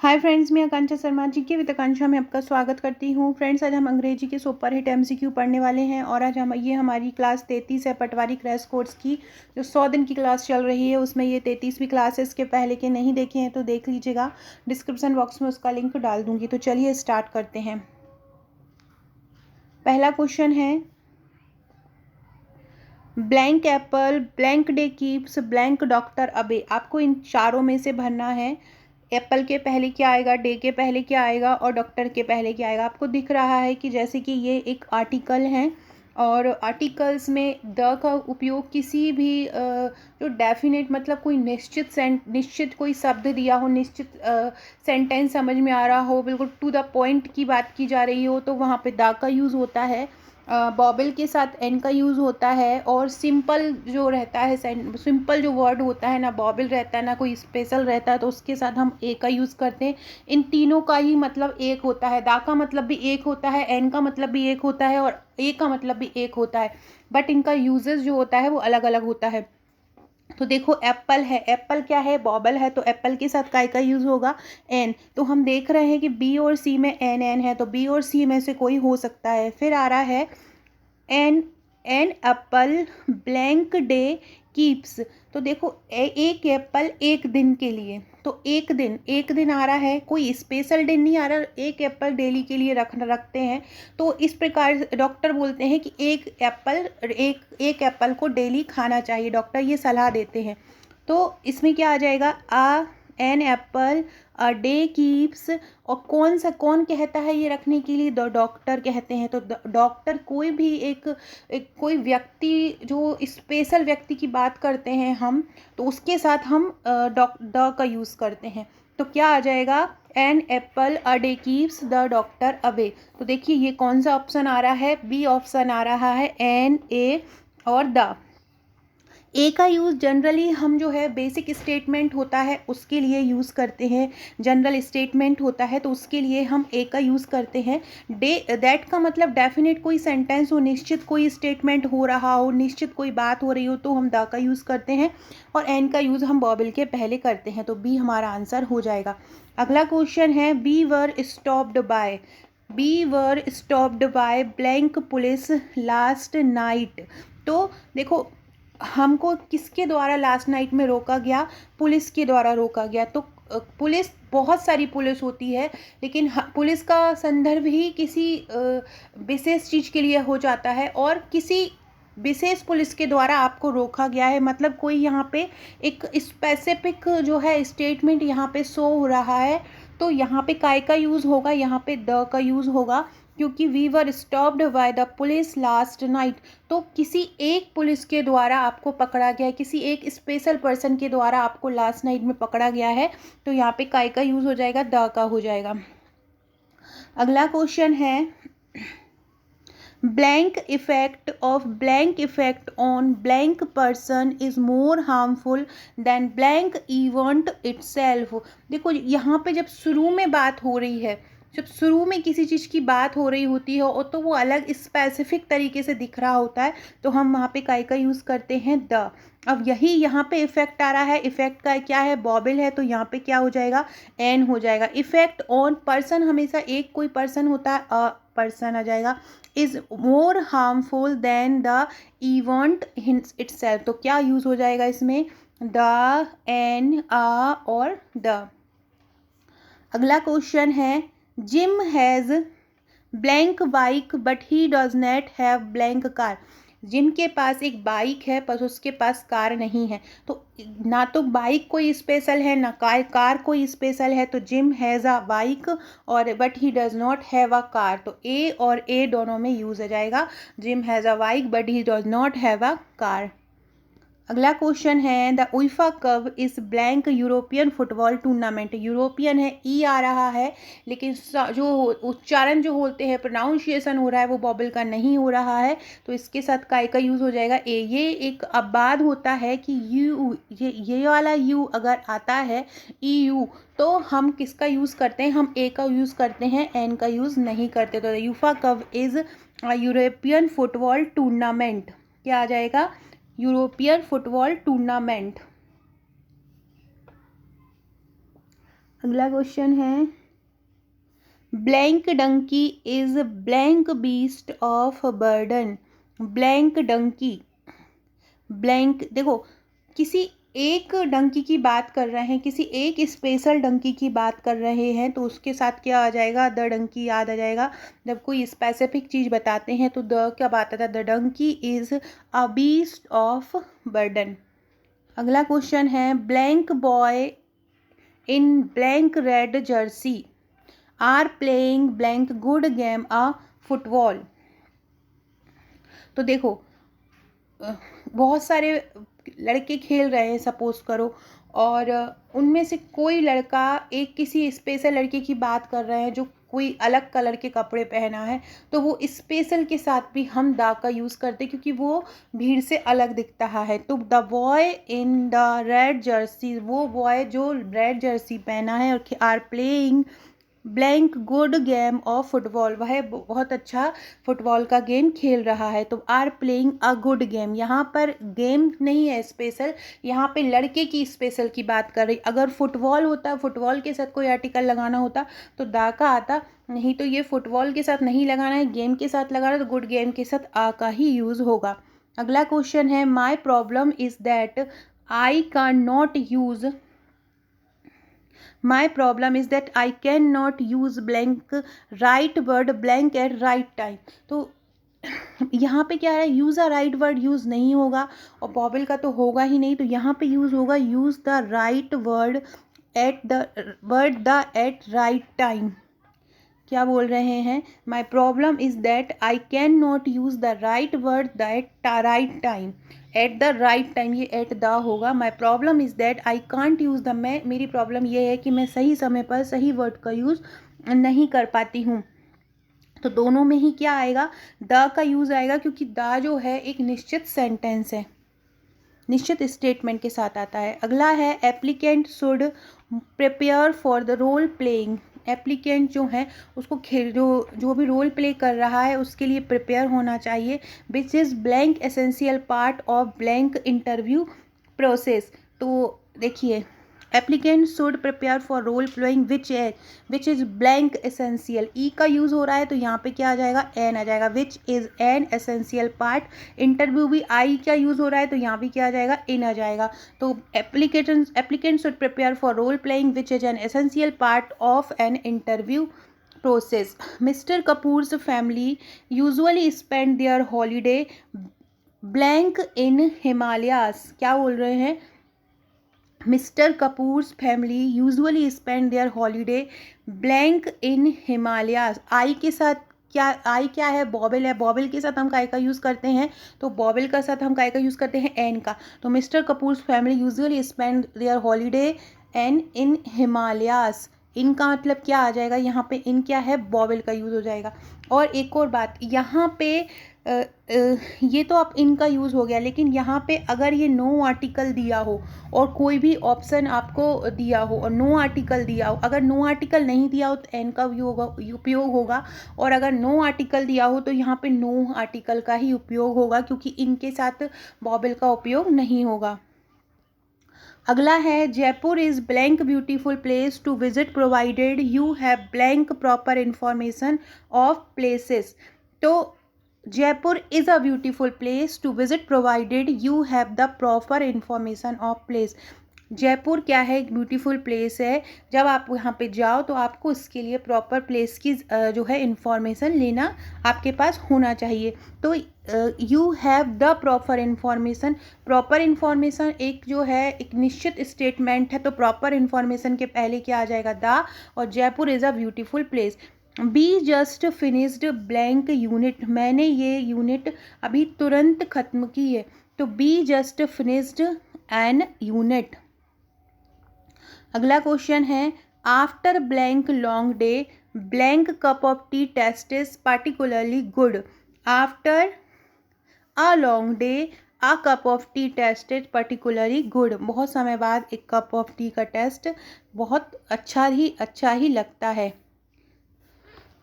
Hi friends, मैं आकांक्षा शर्मा जी की with आकांक्षा में आपका स्वागत करती हूँ। फ्रेंड्स, आज हम अंग्रेजी के सुपर हिट एमसीक्यू पढ़ने वाले हैं और आज हमारी क्लास 33 है पटवारी क्रैश कोर्स की, जो 100 दिन की क्लास चल रही है। उसमें ये 33वीं क्लास है। इसके पहले के नहीं देखे हैं तो देख लीजिएगा, डिस्क्रिप्शन बॉक्स में उसका लिंक डाल दूंगी। तो चलिए स्टार्ट करते हैं। पहला क्वेश्चन है, blank Apple, blank day keeps blank doctor away. आपको इन चारों में से भरना है। एप्पल के पहले क्या आएगा, डे के पहले क्या आएगा और डॉक्टर के पहले क्या आएगा। आपको दिख रहा है कि जैसे कि ये एक आर्टिकल है और आर्टिकल्स में द का उपयोग किसी भी जो डेफिनेट मतलब कोई निश्चित कोई शब्द दिया हो, निश्चित सेंटेंस समझ में आ रहा हो, बिल्कुल टू द पॉइंट की बात की जा रही हो, तो वहाँ पे द का यूज़ होता है। बॉबल के साथ एन का यूज़ होता है और सिंपल जो रहता है, सिंपल जो वर्ड होता है, ना बॉबल रहता है ना कोई स्पेशल रहता है, तो उसके साथ हम ए का यूज़ करते हैं। इन तीनों का ही मतलब एक होता है। दा का मतलब भी एक होता है, एन का मतलब भी एक होता है और ए का मतलब भी एक होता है, बट इनका यूजेस जो होता है वो अलग अलग होता है। तो देखो, एप्पल है, एप्पल क्या है, बॉबल है, तो एप्पल के साथ काय का यूज़ होगा, एन। तो हम देख रहे हैं कि बी और सी में एन एन है, तो बी और सी में से कोई हो सकता है। फिर आ रहा है an an apple blank day keeps. तो देखो, एक एप्पल एक दिन के लिए, तो एक दिन आ रहा है, कोई स्पेशल दिन नहीं आ रहा, एक एप्पल डेली के लिए रखते हैं। तो इस प्रकार डॉक्टर बोलते हैं कि एक एप्पल को डेली खाना चाहिए, डॉक्टर ये सलाह देते हैं। तो इसमें क्या आ जाएगा, an apple a day keeps. और कौन कहता है ये रखने के लिए, डॉक्टर कहते हैं। तो डॉक्टर कोई भी एक कोई व्यक्ति, जो स्पेशल व्यक्ति की बात करते हैं हम, तो उसके साथ हम द का यूज़ करते हैं। तो क्या आ जाएगा, an apple a day keeps the doctor away. तो देखिए, ये कौन सा ऑप्शन आ रहा है, बी ऑप्शन आ रहा है, एन ए और द। ए का यूज़ जनरली हम जो है बेसिक स्टेटमेंट होता है उसके लिए यूज़ करते हैं। जनरल स्टेटमेंट होता है तो उसके लिए हम ए का यूज़ करते हैं। दैट का मतलब डेफिनेट कोई सेंटेंस हो, निश्चित कोई स्टेटमेंट हो रहा हो, निश्चित कोई बात हो रही हो, तो हम द का यूज़ करते हैं। और एन का यूज़ हम बॉबल के पहले करते हैं। तो बी हमारा आंसर हो जाएगा। अगला क्वेश्चन है, we were stopped by blank police last night. तो देखो, हमको किसके द्वारा लास्ट नाइट में रोका गया, पुलिस के द्वारा रोका गया। तो पुलिस, बहुत सारी पुलिस होती है, लेकिन पुलिस का संदर्भ ही किसी विशेष चीज़ के लिए हो जाता है और किसी विशेष पुलिस के द्वारा आपको रोका गया है, मतलब कोई यहाँ पे एक स्पेसिफिक जो है स्टेटमेंट यहाँ पे शो हो रहा है। तो यहाँ पे काय का यूज़ होगा, यहाँ पे द का यूज़ होगा, क्योंकि we were stopped by the police last night. तो किसी एक पुलिस के द्वारा आपको पकड़ा गया है, किसी एक स्पेशल पर्सन के द्वारा आपको लास्ट नाइट में पकड़ा गया है। तो यहाँ पे काय का यूज़ हो जाएगा, द का हो जाएगा। अगला क्वेश्चन है, blank effect on blank person is more harmful than blank event itself. देखो, यहाँ पे जब शुरू में बात हो रही है, जब शुरू में किसी चीज़ की बात हो रही होती है और तो वो अलग स्पेसिफिक तरीके से दिख रहा होता है, तो हम वहाँ पे काय का यूज़ करते हैं, द। अब यही यहाँ पे इफेक्ट आ रहा है, इफेक्ट का क्या है, बॉबल है, तो यहाँ पे क्या हो जाएगा, एन हो जाएगा। इफेक्ट ऑन पर्सन, हमेशा एक कोई पर्सन होता है, अ पर्सन आ जाएगा। Is more harmful than the event itself. तो क्या यूज़ हो जाएगा इसमें, द, एन, और द। अगला क्वेश्चन है, Jim has blank bike but he does not have blank car. Jim के पास एक बाइक है पर उसके पास कार नहीं है। तो ना तो बाइक कोई स्पेशल है, ना कार कोई स्पेशल है। तो जिम हैज़ अ बाइक और but he does not have a car. तो ए और ए दोनों में यूज़ हो जाएगा, gym has a bike but he does not have a car. अगला क्वेश्चन है, द उइफा कप इस blank European football tournament. European है, ई आ रहा है, लेकिन जो उच्चारण जो होते हैं, प्रोनाउंसिएशन हो रहा है, वो बॉबल का नहीं हो रहा है। तो इसके साथ काय का यूज़ हो जाएगा, ए। ये एक अबाद होता है कि यू, ये वाला यू अगर आता है, ई यू, तो हम किसका यूज़ करते हैं, हम ए का यूज़ करते हैं, एन का यूज़ नहीं करते। तो UEFA cup is European football tournament, क्या आ जाएगा, यूरोपियन फुटबॉल टूर्नामेंट। अगला क्वेश्चन है, blank donkey is blank beast of burden. Blank donkey, blank, देखो किसी एक डंकी की बात कर रहे हैं, किसी एक स्पेशल डंकी की बात कर रहे हैं, तो उसके साथ क्या आ जाएगा, द डंकी याद आ जाएगा। जब कोई स्पेसिफिक चीज़ बताते हैं तो द क्या बात आता है, the donkey is a beast of burden. अगला क्वेश्चन है, blank boy in blank red jersey are playing blank good game a football. तो देखो बहुत सारे लड़के खेल रहे हैं सपोज करो, और उनमें से कोई लड़का एक किसी स्पेशल लड़के की बात कर रहे हैं जो कोई अलग कलर के कपड़े पहना है, तो वो स्पेशल के साथ भी हम द का यूज़ करते हैं क्योंकि वो भीड़ से अलग दिखता है। तो the boy in the red jersey, वो बॉय जो रेड जर्सी पहना है और are playing blank good game of football, वह बहुत अच्छा फुटबॉल का गेम खेल रहा है। तो are playing a good game, यहाँ पर गेम नहीं है स्पेशल, यहाँ पे लड़के की स्पेशल की बात कर रही। अगर फुटबॉल होता, फुटबॉल के साथ कोई आर्टिकल लगाना होता तो दा का आता, नहीं तो ये फुटबॉल के साथ नहीं लगाना है, गेम के साथ लगाना, तो गुड गेम के साथ आ का ही यूज़ होगा। अगला क्वेश्चन है, my problem is that I can not use, My problem is that I cannot use blank right word blank at right time। तो यहाँ पे क्या है, use a right word use नहीं होगा और बॉबल का तो होगा ही नहीं, तो यहाँ पे यूज़ होगा use the right word at right time. क्या बोल रहे हैं, my problem is that I can not use the right word that right time, at the right time, ये एट द होगा। My problem is that I can't use the, मेरी problem ये है कि मैं सही समय पर सही वर्ड का यूज़ नहीं कर पाती हूँ। तो दोनों में ही क्या आएगा, द का यूज़ आएगा क्योंकि द जो है एक निश्चित सेंटेंस है, निश्चित स्टेटमेंट के साथ आता है। अगला है, applicant should prepare for the role playing. Applicant जो है उसको जो भी रोल प्ले कर रहा है उसके लिए प्रिपेयर होना चाहिए, which is blank essential part of blank interview process. तो देखिए, applicant should prepare for role playing which is blank essential, ई का यूज़ हो रहा है तो यहाँ पे क्या आ जाएगा, एन आ जाएगा, विच is an essential part. Interview भी आई क्या यूज़ हो रहा है तो यहाँ भी क्या आ जाएगा, इन आ जाएगा। तो applicant should prepare for role playing which is an essential part of an interview process। Mr. Kapoor's family usually spend their holiday blank in Himalayas। क्या बोल रहे हैं, mister Kapoors family usually spend their holiday blank in Himalayas. आई के साथ क्या, आई क्या है, बॉबल है, बॉबल के साथ हम काय का यूज़ करते हैं, तो बॉबल का साथ हम काय का यूज़ करते हैं, एन का। तो mister Kapoors family usually spend their holiday an in Himalayas, इनका मतलब क्या आ जाएगा, यहाँ पे इन क्या है, बॉबल का यूज़ हो जाएगा। और एक और बात यहाँ पे ये तो अब इनका यूज़ हो गया, लेकिन यहाँ पे अगर ये नो आर्टिकल दिया हो और कोई भी ऑप्शन आपको दिया हो और नो आर्टिकल दिया हो, अगर नो आर्टिकल नहीं दिया हो तो एन का उपयोग होगा, और अगर नो आर्टिकल दिया हो तो यहाँ पे नो आर्टिकल का ही उपयोग होगा क्योंकि इनके साथ बॉबल का उपयोग नहीं होगा। अगला है, Jaipur is blank beautiful place to visit provided you have blank proper information of places. तो Jaipur is a beautiful place to visit provided you have the proper information of place. Jaipur क्या है, एक ब्यूटीफुल प्लेस है, जब आप यहाँ पे जाओ तो आपको इसके लिए प्रॉपर प्लेस की जो है इंफॉर्मेशन लेना आपके पास होना चाहिए। तो you have the proper information, proper information एक जो है एक निश्चित स्टेटमेंट है, तो प्रॉपर इंफॉर्मेशन के पहले क्या आ जाएगा, द, और Jaipur is a beautiful place. We just finished blank unit, मैंने ये यूनिट अभी तुरंत ख़त्म की है, तो we just finished an unit. अगला क्वेश्चन है, after blank long day blank cup of tea taste is particularly good. After a long day a cup of tea taste is particularly good, बहुत समय बाद एक कप ऑफ टी का taste बहुत अच्छा ही लगता है।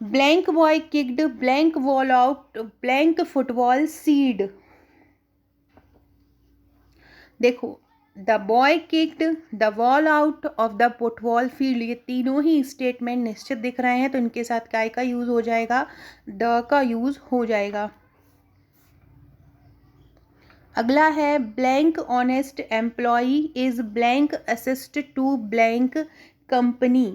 Blank boy kicked blank wall out blank football सीड। देखो the boy kicked the ball out of the football field. ये तीनों ही स्टेटमेंट निश्चित दिख रहे हैं, तो इनके साथ काय का यूज़ हो जाएगा, द का यूज़ हो जाएगा। अगला है blank honest employee is blank assist to blank company.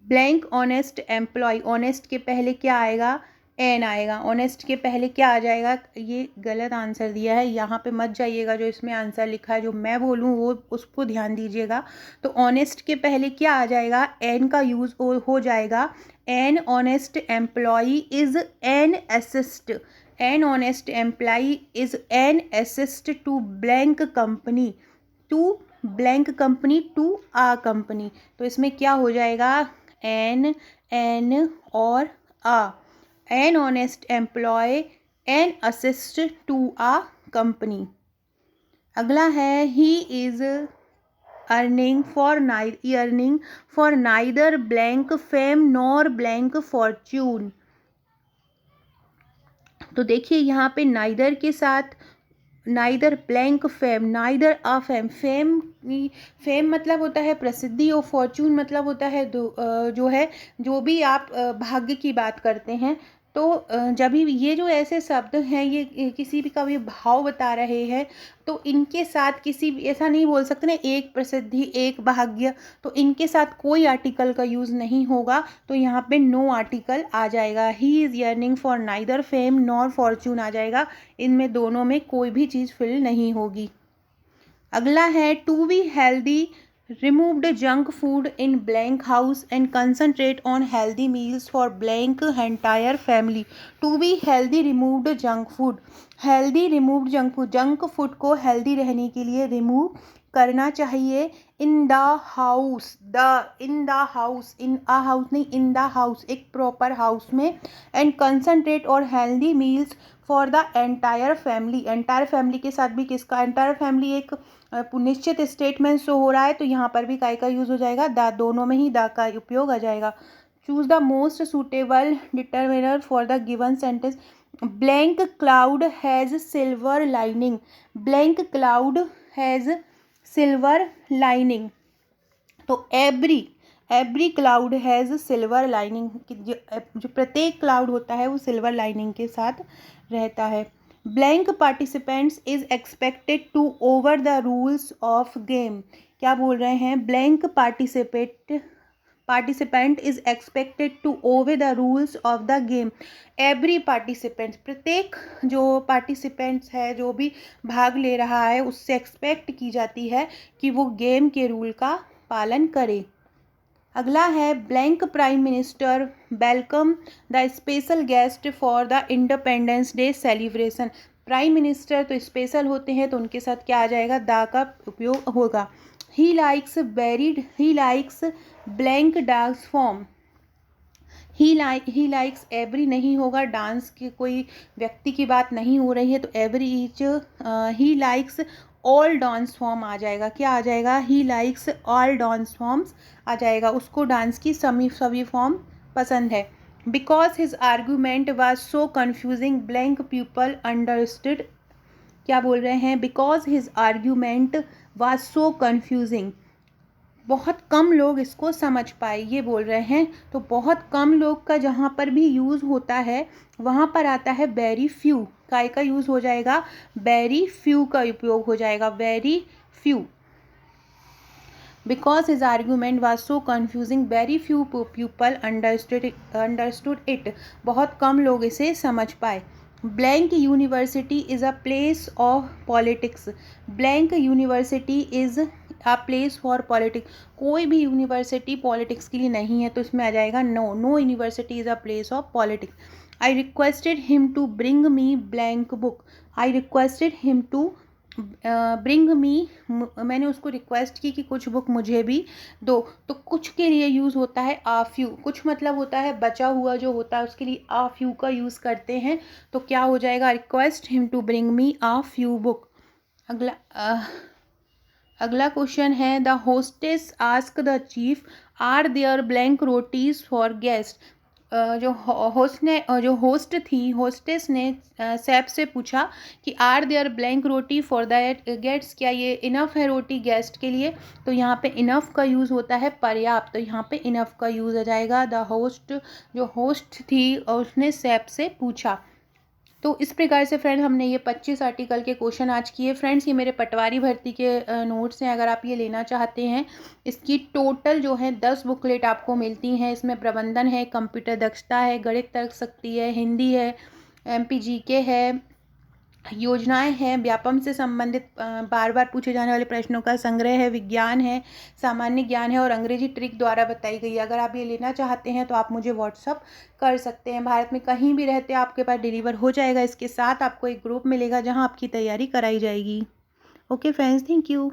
Blank honest employee, honest के पहले क्या आएगा, एन आएगा। ऑनेस्ट के पहले क्या आ जाएगा, ये गलत आंसर दिया है, यहाँ पे मत जाइएगा, जो इसमें आंसर लिखा है जो मैं बोलूँ वो उसको ध्यान दीजिएगा। तो ऑनेस्ट के पहले क्या आ जाएगा, एन का यूज़ हो जाएगा। An honest employee is an asset, an honest employee is an asset to blank company, to blank company, to a company. तो इसमें क्या हो जाएगा, एन और a, an honest employee an asset to a company. अगला है he is earning for neither blank fame nor blank fortune. तो देखिए यहाँ पे नाइदर के साथ neither blank fame, neither a fame, fame मतलब होता है प्रसिद्धि और फॉर्चून मतलब होता है जो है, जो भी आप भाग्य की बात करते हैं। तो जब भी ये जो ऐसे शब्द हैं ये किसी भी का भी भाव बता रहे हैं, तो इनके साथ किसी भी ऐसा नहीं बोल सकते ना एक प्रसिद्धि एक भाग्य, तो इनके साथ कोई आर्टिकल का यूज़ नहीं होगा, तो यहाँ पे नो आर्टिकल आ जाएगा। He is yearning for neither fame nor fortune आ जाएगा, इनमें दोनों में कोई भी चीज़ फिल नहीं होगी। अगला है to be healthy removed junk food in blank house and concentrate on healthy meals for blank entire family। to be healthy removed junk food, healthy removed junk food को healthy रहने के लिए remove करना चाहिए। In the house, in the house, in a house नहीं, in the house, एक proper house में। And concentrate और healthy meals for the entire family, entire family के साथ भी किसका, एंटायर फैमिली एक निश्चित स्टेटमेंट शो हो रहा है, तो यहाँ पर भी काय का यूज़ हो जाएगा, द, दोनों में ही द का उपयोग आ जाएगा। Choose the most suitable determiner for the given sentence. Blank cloud has silver lining, blank cloud has silver lining. तो every cloud has silver lining, जो प्रत्येक क्लाउड होता है वो सिल्वर लाइनिंग के साथ रहता है। Blank participants is expected to over the rules of game. क्या बोल रहे हैं, blank participant is expected to obey the rules of the game. Every participant, प्रत्येक जो पार्टिसिपेंट्स है, जो भी भाग ले रहा है, उससे एक्सपेक्ट की जाती है कि वो गेम के रूल का पालन करे। अगला है blank prime minister welcome the special guest for the independence day celebration. Prime minister तो स्पेशल होते हैं, तो उनके साथ क्या आ जाएगा, द का उपयोग होगा। He likes blank dance form, he likes every नहीं होगा, डांस की कोई व्यक्ति की बात नहीं हो रही है, तो every each, he likes all dance form आ जाएगा। क्या आ जाएगा, he likes all dance forms आ जाएगा, उसको डांस की सभी फॉर्म पसंद है। Because his argument was so confusing blank people understood. क्या बोल रहे हैं, because his argument was so confusing, बहुत कम लोग इसको समझ पाए, ये बोल रहे हैं। तो बहुत कम लोग का जहाँ पर भी यूज़ होता है वहाँ पर आता है वेरी फ्यू, काय का यूज़ हो जाएगा, वेरी फ्यू का उपयोग हो जाएगा, very few. Because his argument was so confusing very few people understood it, बहुत कम लोग इसे समझ पाए। Blank university is a place of politics, blank university is a place for politics, कोई भी यूनिवर्सिटी पॉलिटिक्स के लिए नहीं है, तो इसमें आ जाएगा no university is a place of politics. I requested him to bring me blank book, I requested him to bring me, मैंने उसको रिक्वेस्ट की कि कुछ बुक मुझे भी दो। तो कुछ के लिए यूज़ होता है आ फ्यू, कुछ मतलब होता है बचा हुआ जो होता है, उसके लिए आ फ्यू का यूज़ करते हैं। तो क्या हो जाएगा, request him to bring me a few book. अगला क्वेश्चन है the hostess ask the chief are there blank rotis for guest. जो होस्टेस ने सैफ से पूछा कि are there blank roti for the guests, क्या ये इनफ है रोटी गेस्ट के लिए। तो यहाँ पे इनफ का यूज़ होता है पर्याप्त, तो यहाँ पे इनफ का यूज़ हो जाएगा। जो होस्ट थी उसने सैफ से पूछा। तो इस प्रकार से फ्रेंड हमने ये 25 आर्टिकल के क्वेश्चन आज किए। फ्रेंड्स ये मेरे पटवारी भर्ती के नोट्स हैं, अगर आप ये लेना चाहते हैं। इसकी टोटल जो है 10 बुकलेट आपको मिलती हैं। इसमें प्रबंधन है, कंप्यूटर दक्षता है, गणित तर्क शक्ति है, हिंदी है, MPGK है, योजनाएं हैं, व्यापम से संबंधित बार बार पूछे जाने वाले प्रश्नों का संग्रह है, विज्ञान है, सामान्य ज्ञान है और अंग्रेजी ट्रिक द्वारा बताई गई है। अगर आप ये लेना चाहते हैं तो आप मुझे व्हाट्सअप कर सकते हैं। भारत में कहीं भी रहते आपके पास डिलीवर हो जाएगा। इसके साथ आपको एक ग्रुप मिलेगा जहां आपकी तैयारी कराई जाएगी। Okay friends, thank you.